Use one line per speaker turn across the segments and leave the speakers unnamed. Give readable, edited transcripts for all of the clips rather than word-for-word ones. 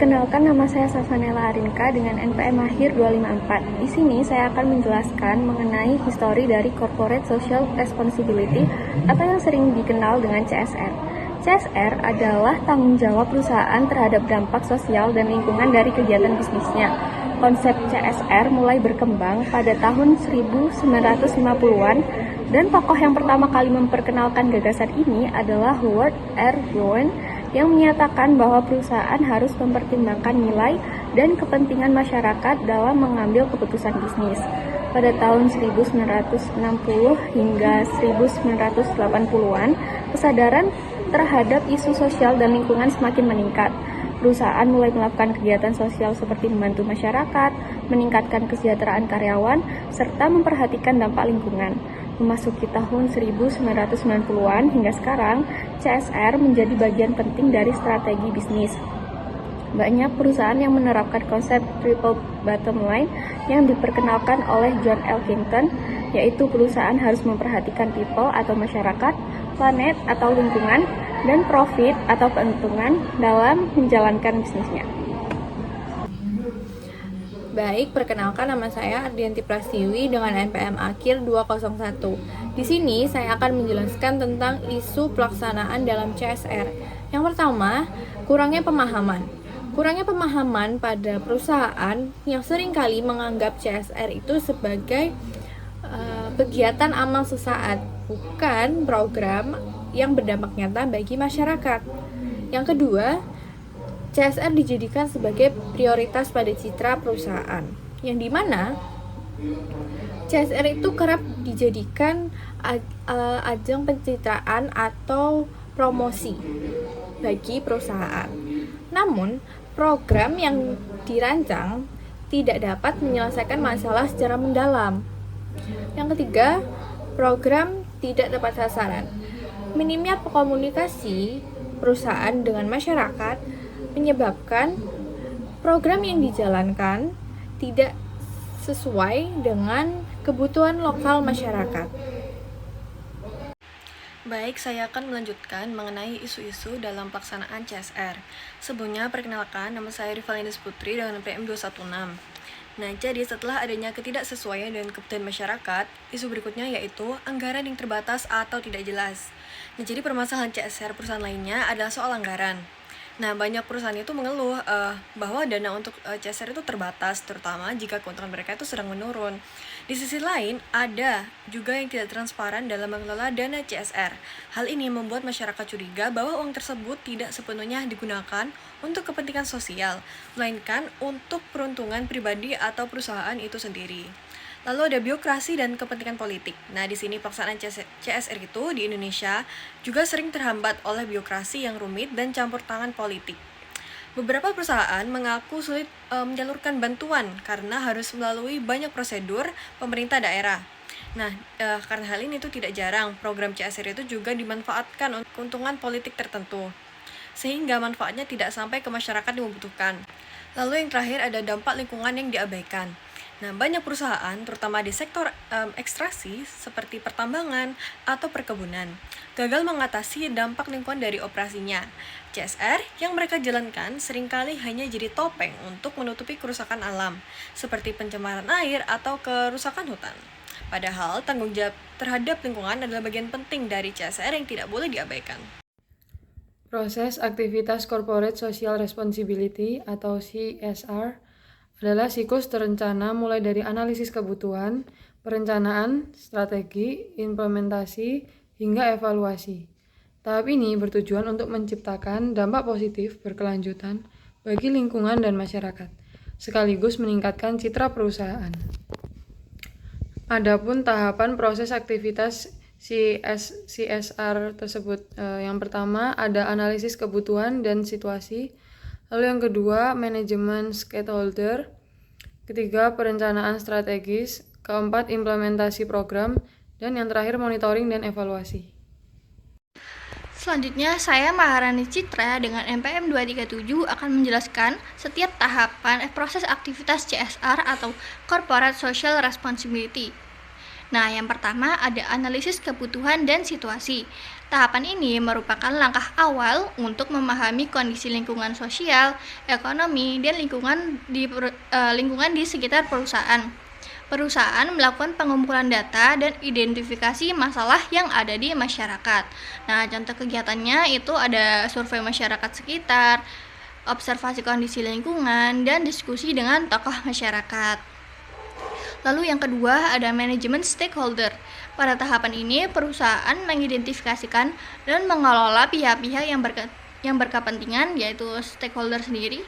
Perkenalkan, nama saya Sasanela Arinka dengan NPM akhir 254. Di sini saya akan menjelaskan mengenai histori dari Corporate Social Responsibility atau yang sering dikenal dengan CSR. CSR adalah tanggung jawab perusahaan terhadap dampak sosial dan lingkungan dari kegiatan bisnisnya. Konsep CSR mulai berkembang pada tahun 1950-an dan tokoh yang pertama kali memperkenalkan gagasan ini adalah Howard R. Rowan yang menyatakan bahwa perusahaan harus mempertimbangkan nilai dan kepentingan masyarakat dalam mengambil keputusan bisnis. Pada tahun 1960 hingga 1980-an, kesadaran terhadap isu sosial dan lingkungan semakin meningkat. Perusahaan mulai melakukan kegiatan sosial seperti membantu masyarakat, meningkatkan kesejahteraan karyawan, serta memperhatikan dampak lingkungan. Memasuki tahun 1990-an hingga sekarang, CSR menjadi bagian penting dari strategi bisnis. Banyak perusahaan yang menerapkan konsep triple bottom line yang diperkenalkan oleh John L. Kenton, yaitu perusahaan harus memperhatikan people atau masyarakat, planet atau lingkungan, dan profit atau keuntungan dalam menjalankan bisnisnya.
Baik, perkenalkan nama saya Ardianti Prastiwi dengan NPM akhir 201. Di sini saya akan menjelaskan tentang isu pelaksanaan dalam CSR. Yang pertama, kurangnya pemahaman. Kurangnya pemahaman pada perusahaan yang seringkali menganggap CSR itu sebagai kegiatan amal sesaat, bukan program yang berdampak nyata bagi masyarakat. Yang kedua, CSR dijadikan sebagai prioritas pada citra perusahaan, yang dimana CSR itu kerap dijadikan ajang pencitraan atau promosi bagi perusahaan. Namun, program yang dirancang tidak dapat menyelesaikan masalah secara mendalam. Yang ketiga, program tidak tepat sasaran. Minimnya komunikasi perusahaan dengan masyarakat menyebabkan program yang dijalankan tidak sesuai dengan kebutuhan lokal masyarakat.
Baik, saya akan melanjutkan mengenai isu-isu dalam pelaksanaan CSR. Sebelumnya, perkenalkan, nama saya Rivalindis Putri dengan PM 216. Nah, jadi setelah adanya ketidaksesuaian dengan kebutuhan masyarakat, isu berikutnya yaitu anggaran yang terbatas atau tidak jelas. Nah, jadi permasalahan CSR perusahaan lainnya adalah soal anggaran. Nah, banyak perusahaan itu mengeluh bahwa dana untuk CSR itu terbatas, terutama jika keuntungan mereka itu sedang menurun. Di sisi lain, ada juga yang tidak transparan dalam mengelola dana CSR. Hal ini membuat masyarakat curiga bahwa uang tersebut tidak sepenuhnya digunakan untuk kepentingan sosial, melainkan untuk peruntungan pribadi atau perusahaan itu sendiri. Lalu ada birokrasi dan kepentingan politik. Nah, di sini pelaksanaan CSR itu di Indonesia juga sering terhambat oleh birokrasi yang rumit dan campur tangan politik. Beberapa perusahaan mengaku sulit menyalurkan bantuan karena harus melalui banyak prosedur pemerintah daerah. Nah, karena hal ini itu tidak jarang, program CSR itu juga dimanfaatkan untuk keuntungan politik tertentu, sehingga manfaatnya tidak sampai ke masyarakat yang membutuhkan. Lalu yang terakhir ada dampak lingkungan yang diabaikan. Nah, banyak perusahaan, terutama di sektor ekstraksi seperti pertambangan atau perkebunan, gagal mengatasi dampak lingkungan dari operasinya. CSR yang mereka jalankan seringkali hanya jadi topeng untuk menutupi kerusakan alam, seperti pencemaran air atau kerusakan hutan. Padahal, tanggung jawab terhadap lingkungan adalah bagian penting dari CSR yang tidak boleh diabaikan.
Proses aktivitas Corporate Social Responsibility atau CSR adalah siklus terencana mulai dari analisis kebutuhan, perencanaan, strategi, implementasi, hingga evaluasi. Tahap ini bertujuan untuk menciptakan dampak positif berkelanjutan bagi lingkungan dan masyarakat, sekaligus meningkatkan citra perusahaan. Adapun tahapan proses aktivitas CSR tersebut, yang pertama ada analisis kebutuhan dan situasi, lalu yang kedua manajemen stakeholder, ketiga perencanaan strategis, keempat implementasi program, dan yang terakhir monitoring dan evaluasi.
Selanjutnya, saya Maharani Citra dengan NPM 237 akan menjelaskan setiap tahapan proses aktivitas CSR atau Corporate Social Responsibility. Nah, yang pertama ada analisis kebutuhan dan situasi. Tahapan ini merupakan langkah awal untuk memahami kondisi lingkungan sosial, ekonomi, dan lingkungan di sekitar perusahaan. Perusahaan melakukan pengumpulan data dan identifikasi masalah yang ada di masyarakat. Nah, contoh kegiatannya itu ada survei masyarakat sekitar, observasi kondisi lingkungan, dan diskusi dengan tokoh masyarakat. Lalu yang kedua ada manajemen stakeholder. Pada tahapan ini, perusahaan mengidentifikasikan dan mengelola pihak-pihak yang berkepentingan, yaitu stakeholder sendiri,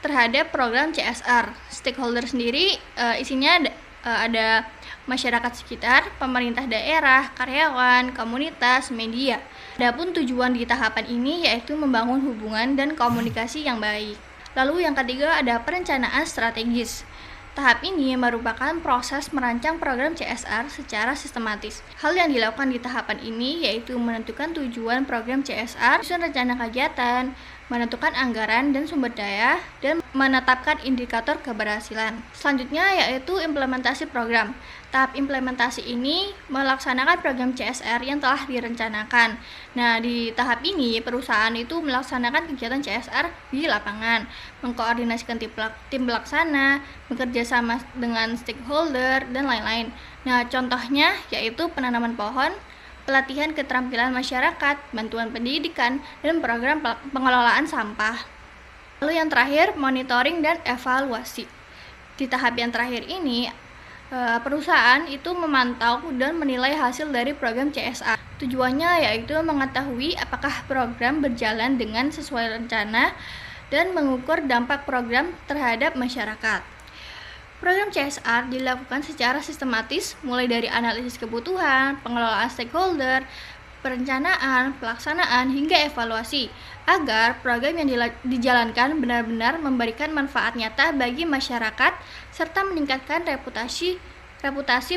terhadap program CSR. Stakeholder sendiri isinya ada masyarakat sekitar, pemerintah daerah, karyawan, komunitas, media. Adapun tujuan di tahapan ini yaitu membangun hubungan dan komunikasi yang baik. Lalu yang ketiga ada perencanaan strategis. Tahap ini merupakan proses merancang program CSR secara sistematis. Hal yang dilakukan di tahapan ini yaitu menentukan tujuan program CSR, susun rencana kegiatan, menentukan anggaran dan sumber daya, dan menetapkan indikator keberhasilan. Selanjutnya yaitu implementasi program. Tahap implementasi ini melaksanakan program CSR yang telah direncanakan. Nah, di tahap ini perusahaan itu melaksanakan kegiatan CSR di lapangan, mengkoordinasikan tim pelaksana, bekerja sama dengan stakeholder, dan lain-lain. Nah, contohnya yaitu penanaman pohon, pelatihan keterampilan masyarakat, bantuan pendidikan, dan program pengelolaan sampah. Lalu yang terakhir, monitoring dan evaluasi. Di tahap yang terakhir ini, perusahaan itu memantau dan menilai hasil dari program CSR. Tujuannya yaitu mengetahui apakah program berjalan dengan sesuai rencana dan mengukur dampak program terhadap masyarakat. Program CSR dilakukan secara sistematis mulai dari analisis kebutuhan, pengelolaan stakeholder, perencanaan, pelaksanaan, hingga evaluasi agar program yang dijalankan benar-benar memberikan manfaat nyata bagi masyarakat serta meningkatkan reputasi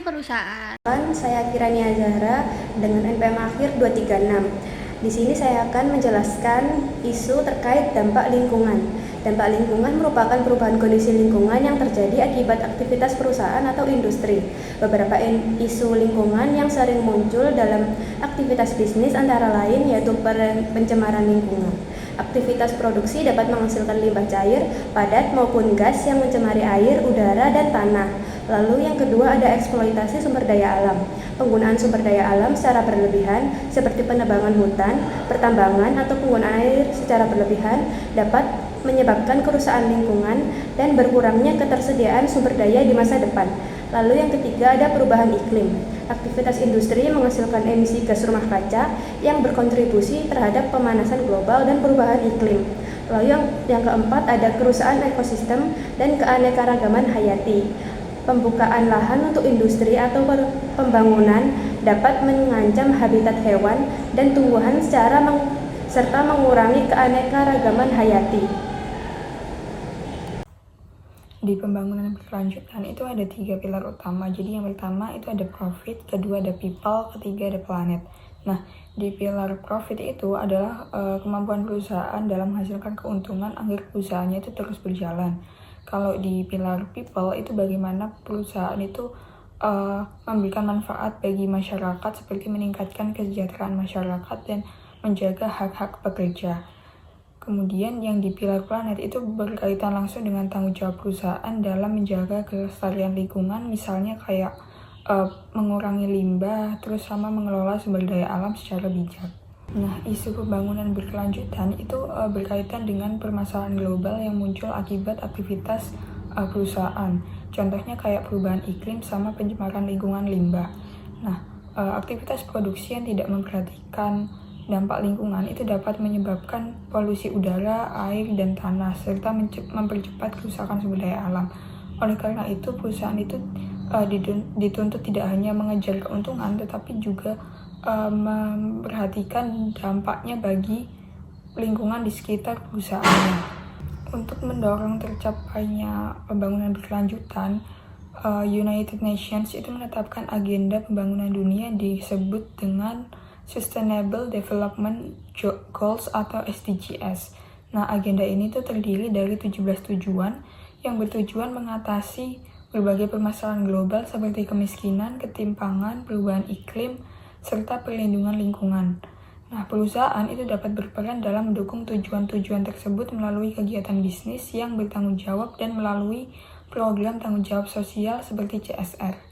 perusahaan.
Saya Kirania Zahra dengan NPM akhir 236. Di sini saya akan menjelaskan isu terkait dampak lingkungan. Dampak lingkungan merupakan perubahan kondisi lingkungan yang terjadi akibat aktivitas perusahaan atau industri. Beberapa isu lingkungan yang sering muncul dalam aktivitas bisnis antara lain yaitu pencemaran lingkungan. Aktivitas produksi dapat menghasilkan limbah cair, padat maupun gas yang mencemari air, udara, dan tanah. Lalu yang kedua ada eksploitasi sumber daya alam. Penggunaan sumber daya alam secara berlebihan seperti penebangan hutan, pertambangan, atau penggunaan air secara berlebihan dapat menyebabkan kerusakan lingkungan dan berkurangnya ketersediaan sumber daya di masa depan. Lalu yang ketiga ada perubahan iklim. Aktivitas industri menghasilkan emisi gas rumah kaca yang berkontribusi terhadap pemanasan global dan perubahan iklim. Lalu yang keempat ada kerusakan ekosistem dan keanekaragaman hayati. Pembukaan lahan untuk industri atau pembangunan dapat mengancam habitat hewan dan tumbuhan serta mengurangi keanekaragaman hayati.
Di pembangunan berkelanjutan itu ada 3 pilar utama. Jadi yang pertama itu ada profit, kedua ada people, ketiga ada planet. Nah, di pilar profit itu adalah kemampuan perusahaan dalam menghasilkan keuntungan agar perusahaannya itu terus berjalan. Kalau di pilar people itu bagaimana perusahaan itu memberikan manfaat bagi masyarakat seperti meningkatkan kesejahteraan masyarakat dan menjaga hak-hak pekerja. Kemudian yang di pilar planet itu berkaitan langsung dengan tanggung jawab perusahaan dalam menjaga kelestarian lingkungan, misalnya kayak mengurangi limbah, terus sama mengelola sumber daya alam secara bijak. Nah, isu pembangunan berkelanjutan itu berkaitan dengan permasalahan global yang muncul akibat aktivitas perusahaan. Contohnya kayak perubahan iklim sama pencemaran lingkungan limbah. Nah, aktivitas produksi yang tidak memperhatikan dampak lingkungan itu dapat menyebabkan polusi udara, air, dan tanah, serta mempercepat kerusakan sumber daya alam. Oleh karena itu, perusahaan itu dituntut tidak hanya mengejar keuntungan, tetapi juga memperhatikan dampaknya bagi lingkungan di sekitar perusahaannya. Untuk mendorong tercapainya pembangunan berkelanjutan, United Nations itu menetapkan agenda pembangunan dunia disebut dengan Sustainable Development Goals atau SDGs. Nah, agenda ini tuh terdiri dari 17 tujuan yang bertujuan mengatasi berbagai permasalahan global seperti kemiskinan, ketimpangan, perubahan iklim, serta perlindungan lingkungan. Nah, perusahaan itu dapat berperan dalam mendukung tujuan-tujuan tersebut melalui kegiatan bisnis yang bertanggung jawab dan melalui program tanggung jawab sosial seperti CSR.